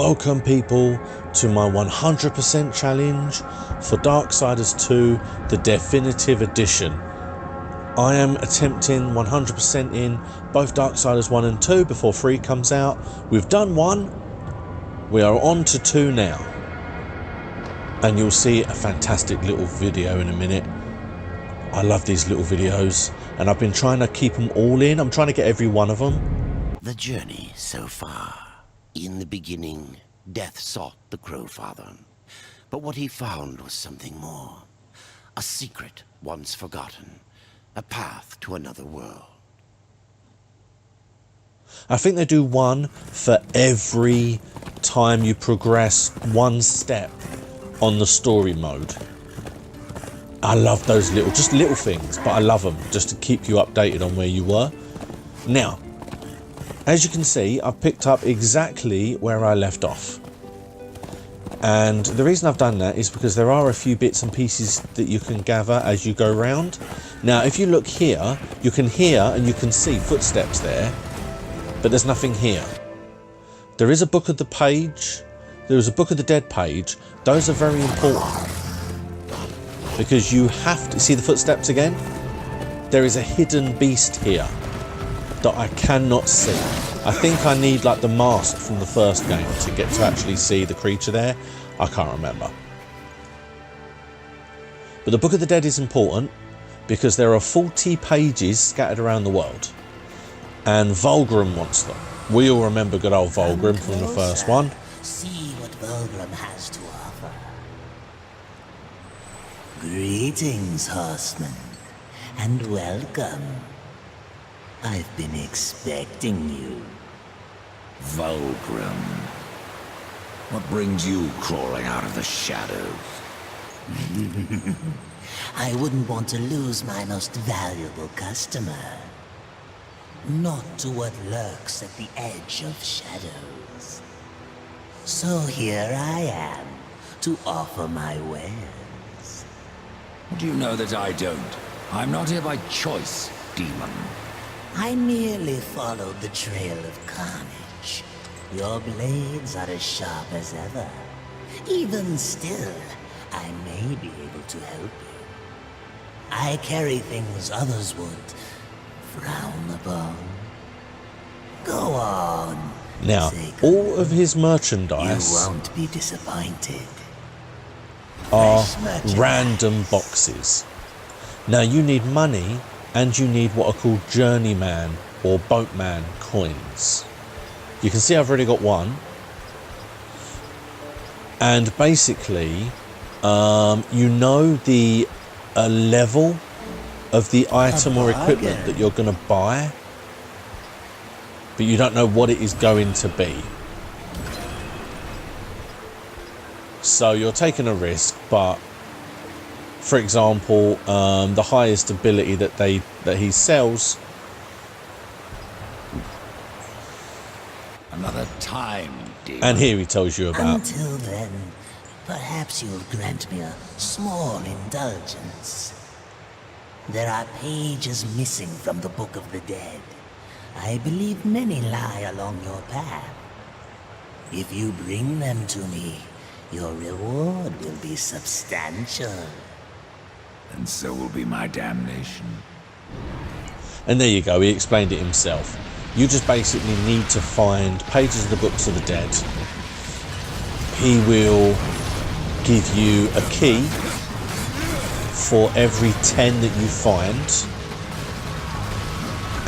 Welcome people to my 100% challenge for Darksiders 2, the Definitive Edition. I am attempting 100% in both Darksiders 1 and 2 before 3 comes out. We've done 1, we are on to 2 now. And you'll see a fantastic little video in a minute. I love these little videos and I've been trying to keep them all in. I'm trying to get every one of them. The journey so far. In the beginning, Death sought the Crowfather, but what he found was something more. A secret once forgotten, a path to another world. I think they do one for every time you progress one step on the story mode. I love those just little things, but I love them just to keep you updated on where you were. Now, as you can see, I've picked up exactly where I left off. And the reason I've done that is because there are a few bits and pieces that you can gather as you go round. Now, if you look here, you can hear and you can see footsteps there, but there's nothing here. There is a Book of the Page, there is a Book of the Dead page. Those are very important because you have to see the footsteps again. There is a hidden beast here that I cannot see. I think I need like the mask from the first game to get to actually see the creature there. I can't remember. But the Book of the Dead is important because there are 40 pages scattered around the world. And Vulgrim wants them. We all remember good old Vulgrim from the first one. See what Vulgrim has to offer. Greetings, horsemen, and welcome. I've been expecting you. Vulgrim. What brings you crawling out of the shadows? I wouldn't want to lose my most valuable customer. Not to what lurks at the edge of shadows. So here I am, to offer my wares. Do you know that I don't? I'm not here by choice, demon. I merely followed the trail of carnage. Your blades are as sharp as ever. Even still, I may be able to help you. I carry things others would frown upon. Go on. Now, all of his merchandise You won't be disappointed. are Fresh merchandise. random boxes. Now you need money and you need what are called journeyman or boatman coins. You can see I've already got one. And basically, you know the level of the item or equipment that you're going to buy, but you don't know what it is going to be. So you're taking a risk, but for example, the highest ability that he sells. Another time, demon. And here he tells you about. Until then, perhaps you'll grant me a small indulgence. There are pages missing from the Book of the Dead. I believe many lie along your path. If you bring them to me, your reward will be substantial. And so will be my damnation. And there you go, he explained it himself. You just basically need to find pages of the Books of the Dead. He will give you a key for every 10 that you find.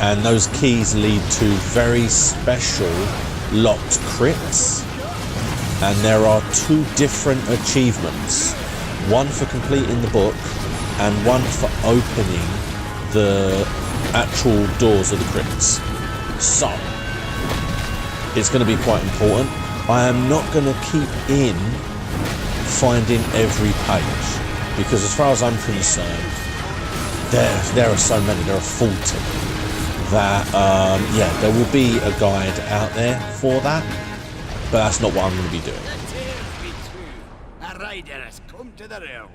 And those keys lead to very special locked crypts. And there are 2 different achievements. One for completing the book and one for opening the actual doors of the crypts. So, it's going to be quite important. I am not going to keep in finding every page because as far as I'm concerned, there are so many, there are 40 that, yeah, there will be a guide out there for that, but that's not what I'm going to be doing. The tales be true. A rider has come to the realm.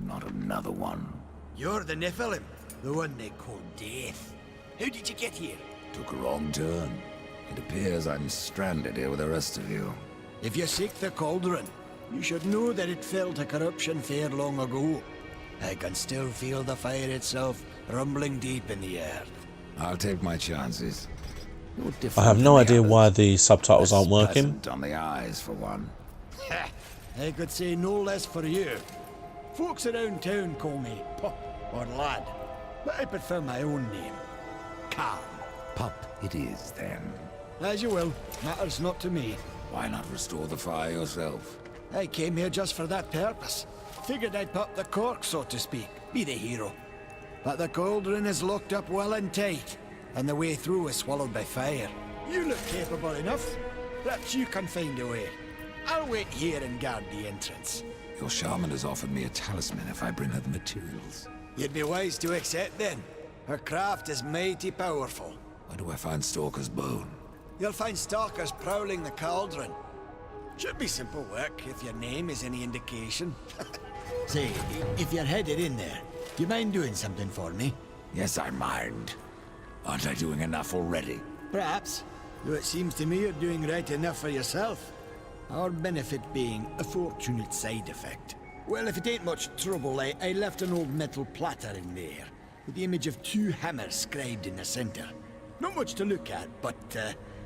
Not another one. You're the Nephilim, the one they call Death. How did you get here? Took a wrong turn. It appears I'm stranded here with the rest of you. If you seek the cauldron, you should know that it fell to corruption fair long ago. I can still feel the fire itself rumbling deep in the earth. I'll take my chances. You're I different have from no the idea others. why the subtitles aren't Less working. pleasant on the eyes, for one. I could say no less for you. Folks around town call me Pup or Lad, but I prefer my own name. Calm. Pup it is, then. As you will. Matters not to me. Why not restore the fire yourself? I came here just for that purpose. Figured I'd pop the cork, so to speak. Be the hero. But the cauldron is locked up well and tight, and the way through is swallowed by fire. You look capable enough. Perhaps you can find a way. I'll wait here and guard the entrance. Your shaman has offered me a talisman if I bring her the materials. You'd be wise to accept then. Her craft is mighty powerful. Where do I find Stalker's bone? You'll find stalkers prowling the cauldron. Should be simple work if your name is any indication. Say, if you're headed in there, do you mind doing something for me? Yes, I mind. Aren't I doing enough already? Perhaps. Though it seems to me you're doing right enough for yourself. Our benefit being a fortunate side effect. Well, if it ain't much trouble, I left an old metal platter in there, with the image of 2 hammers scribed in the center. Not much to look at, but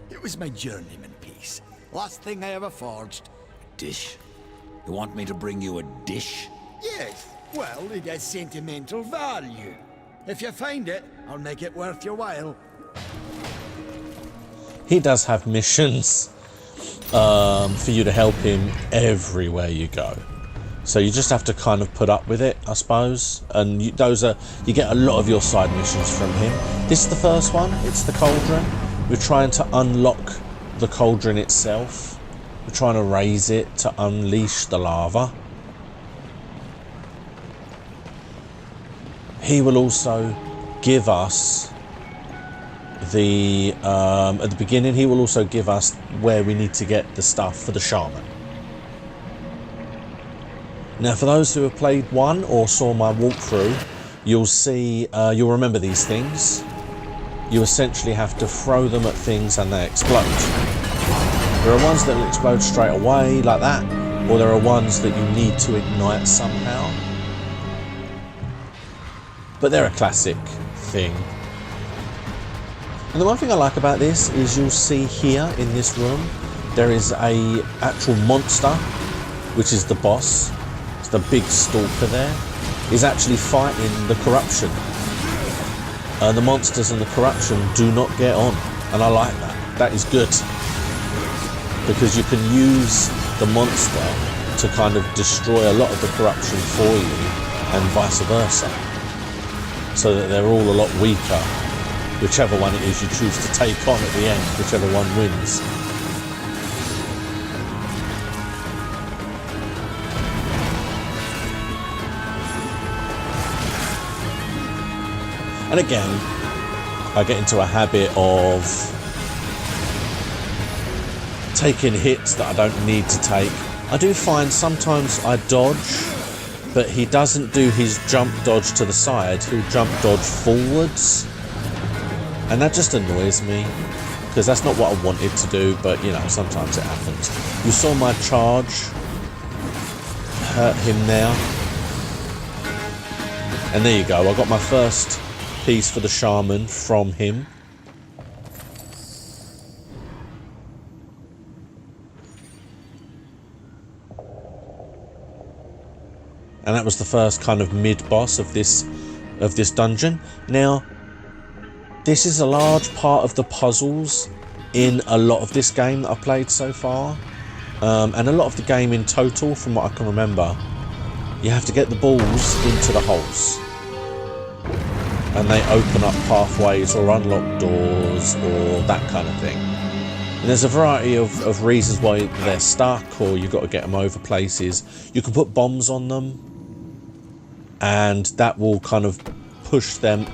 it was my journeyman piece. Last thing I ever forged. Dish? You want me to bring you a dish? Yes, well, it has sentimental value. If you find it, I'll make it worth your while. He does have missions for you to help him everywhere you go. So you just have to kind of put up with it, I suppose. And you get a lot of your side missions from him. This is the first one. It's the cauldron. We're trying to unlock the cauldron itself. We're trying to raise it to unleash the lava. He will also give us at the beginning, he will also give us where we need to get the stuff for the shaman. Now, for those who have played 1 or saw my walkthrough, you'll remember these things. You essentially have to throw them at things and they explode. There are ones that will explode straight away like that, or there are ones that you need to ignite somehow. But they're a classic thing. And the one thing I like about this is you'll see here in this room, there is a actual monster, which is the boss. It's the big stalker there. Is actually fighting the corruption. The monsters and the corruption do not get on. And I like that. That is good. Because you can use the monster to kind of destroy a lot of the corruption for you, and vice versa. So that they're all a lot weaker. Whichever one it is you choose to take on at the end, whichever one wins. And again, I get into a habit of taking hits that I don't need to take. I do find sometimes I dodge, but he doesn't do his jump dodge to the side, he'll jump dodge forwards. And that just annoys me, because that's not what I wanted to do, but you know, sometimes it happens. You saw my charge hurt him there. And there you go, I got my first piece for the shaman from him. And that was the first kind of mid-boss of this dungeon. Now, this is a large part of the puzzles in a lot of this game that I've played so far. And a lot of the game in total, from what I can remember. You have to get the balls into the holes. And they open up pathways or unlock doors or that kind of thing. And there's a variety of reasons why they're stuck, or you've got to get them over places. You can put bombs on them, and that will kind of push them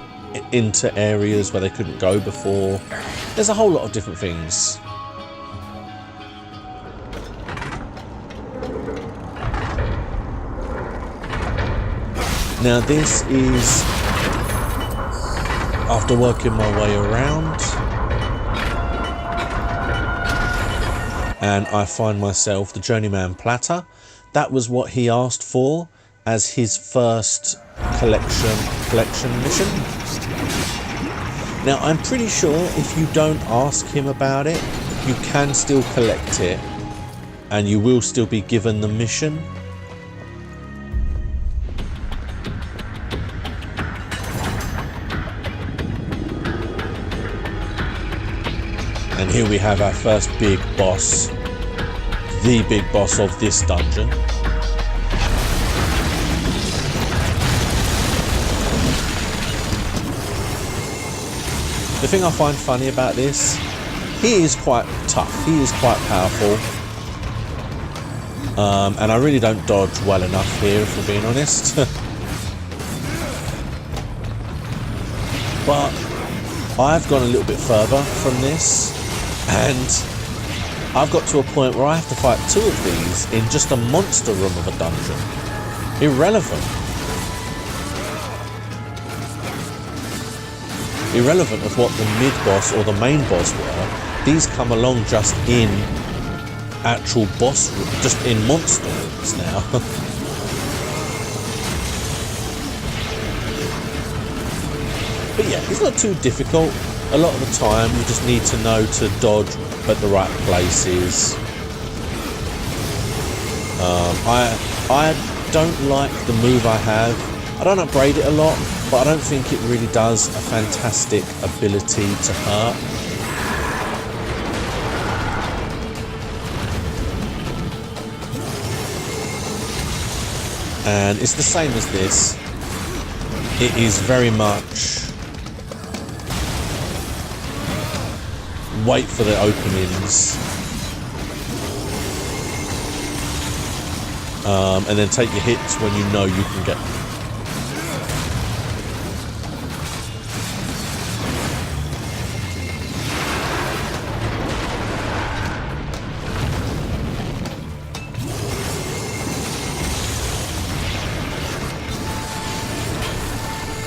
into areas where they couldn't go before. There's a whole lot of different things. Now this is after working my way around. and I find myself the Journeyman Platter. That was what he asked for as his first collection mission. Now, I'm pretty sure if you don't ask him about it, you can still collect it and you will still be given the mission. And here we have our first big boss, the big boss of this dungeon. The thing I find funny about this, he is quite tough, he is quite powerful. And I really don't dodge well enough here, if we're being honest. But I've gone a little bit further from this, and I've got to a point where I have to fight 2 of these in just a monster room of a dungeon. Irrelevant of what the mid-boss or the main boss were, these come along just in actual boss, just in monster rooms now. But yeah, it's not too difficult. A lot of the time you just need to know to dodge at the right places. I don't like the move I have. I don't upgrade it a lot, but I don't think it really does a fantastic ability to hurt. And it's the same as this. It is very much wait for the openings, and then take your hits when you know you can get them.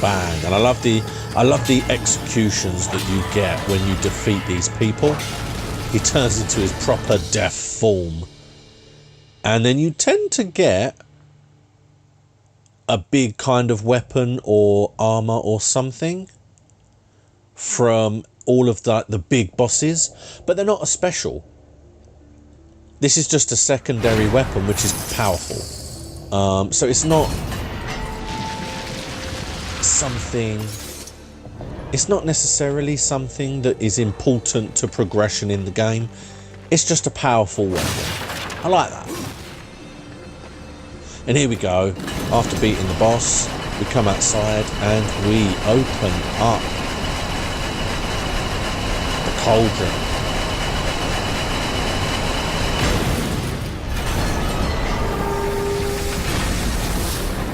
Bang. And I love the executions that you get when you defeat these people. He turns into his proper death form. And then you tend to get a big kind of weapon or armor or something from all of the big bosses, but they're not a special. This is just a secondary weapon which is powerful. So it's not something, it's not necessarily something that is important to progression in the game. It's just a powerful weapon. I like that. And here we go. After beating the boss, we come outside and we open up the cauldron.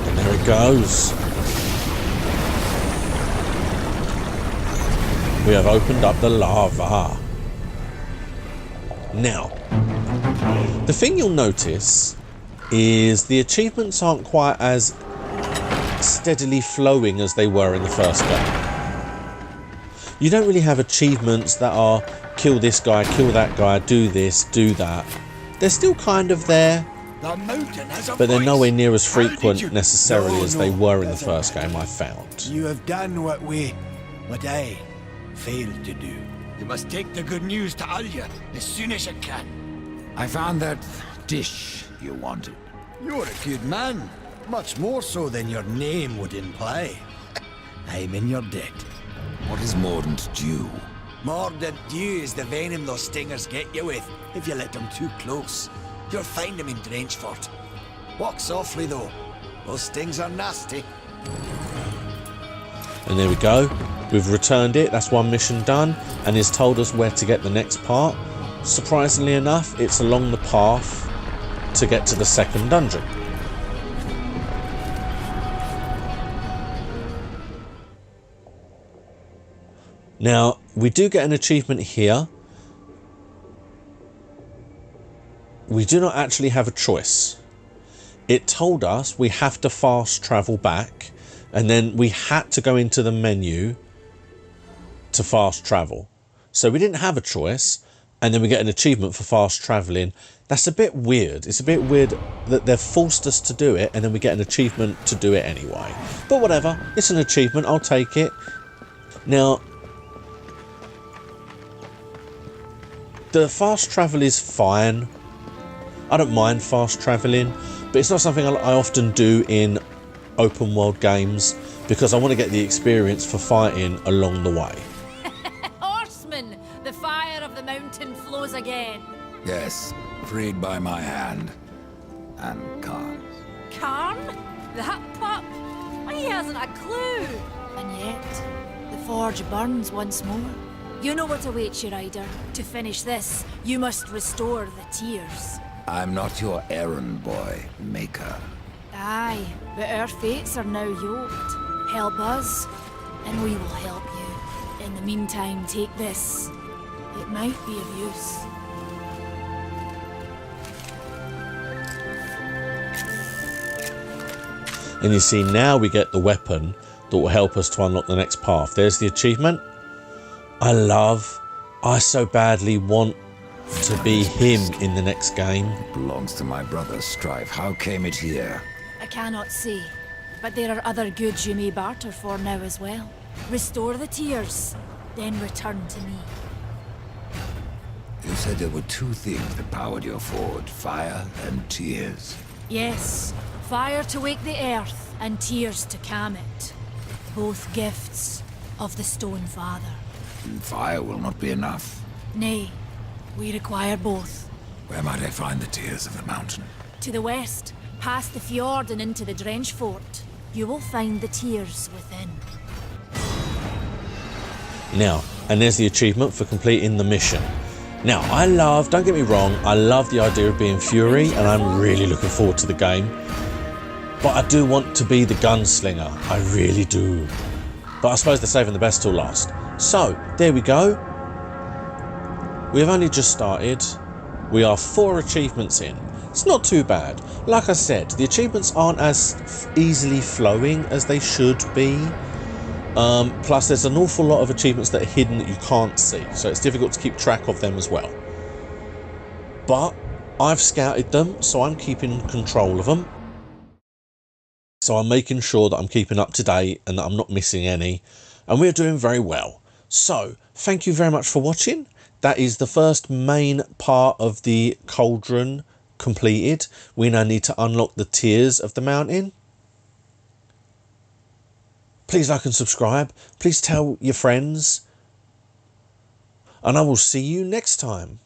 And there it goes. We have opened up the lava. Now, the thing you'll notice is the achievements aren't quite as steadily flowing as they were in the first game. You don't really have achievements that are kill this guy, kill that guy, do this, do that. They're still kind of there, but they're nowhere near as frequent necessarily as they were in the first game, I found. You have done what I failed to do. You must take the good news to Alya as soon as you can. I found that dish you wanted. You're a good man, much more so than your name would imply. I'm in your debt. What is mordant dew? Mordant dew is the venom those stingers get you with if you let them too close. You'll find them in Drenchfort. Walk softly though. Those stings are nasty. And there we go. We've returned it. That's one mission done, and it's told us where to get the next part. Surprisingly enough, it's along the path to get to the second dungeon. Now, we do get an achievement here. We do not actually have a choice. It told us we have to fast travel back, and then we had to go into the menu to fast travel. So we didn't have a choice, and then we get an achievement for fast travelling. That's a bit weird. It's a bit weird that they've forced us to do it and then we get an achievement to do it anyway. But whatever, it's an achievement, I'll take it. Now, the fast travel is fine. I don't mind fast travelling, but it's not something I often do in open world games because I want to get the experience for fighting along the way. Horseman, the fire of the mountain flows again. Yes, freed by my hand. And calm. Karn? That pup? He hasn't a clue. And yet, the forge burns once more. You know what awaits you, Ryder. To finish this, you must restore the tears. I'm not your errand boy, Maker. Aye, but our fates are now yoked. Help us, and we will help you. In the meantime, take this. It might be of use. And you see, now we get the weapon that will help us to unlock the next path. There's the achievement. I so badly want to be him in the next game. It belongs to my brother, Strife. How came it here? I cannot say, but there are other goods you may barter for now as well. Restore the tears, then return to me. You said there were two things that powered your forge, fire and tears. Yes, fire to wake the earth, and tears to calm it. Both gifts of the Stone Father. And fire will not be enough. Nay, we require both. Where might I find the tears of the mountain? To the west, past the fjord and into the Drench Fort, you will find the tears within. Now, and there's the achievement for completing the mission. Now, don't get me wrong, I love the idea of being Fury, and I'm really looking forward to the game. But I do want to be the gunslinger, I really do. But I suppose they're saving the best till last. So, there we go. We have only just started. We are 4 achievements in. It's not too bad. Like I said, the achievements aren't as easily flowing as they should be. Plus, there's an awful lot of achievements that are hidden that you can't see. So it's difficult to keep track of them as well. But I've scouted them, so I'm keeping control of them. So I'm making sure that I'm keeping up to date and that I'm not missing any. And we're doing very well. So, thank you very much for watching. That is the first main part of the cauldron completed. We now need to unlock the tiers of the mountain. Please like and subscribe. Please tell your friends. And I will see you next time.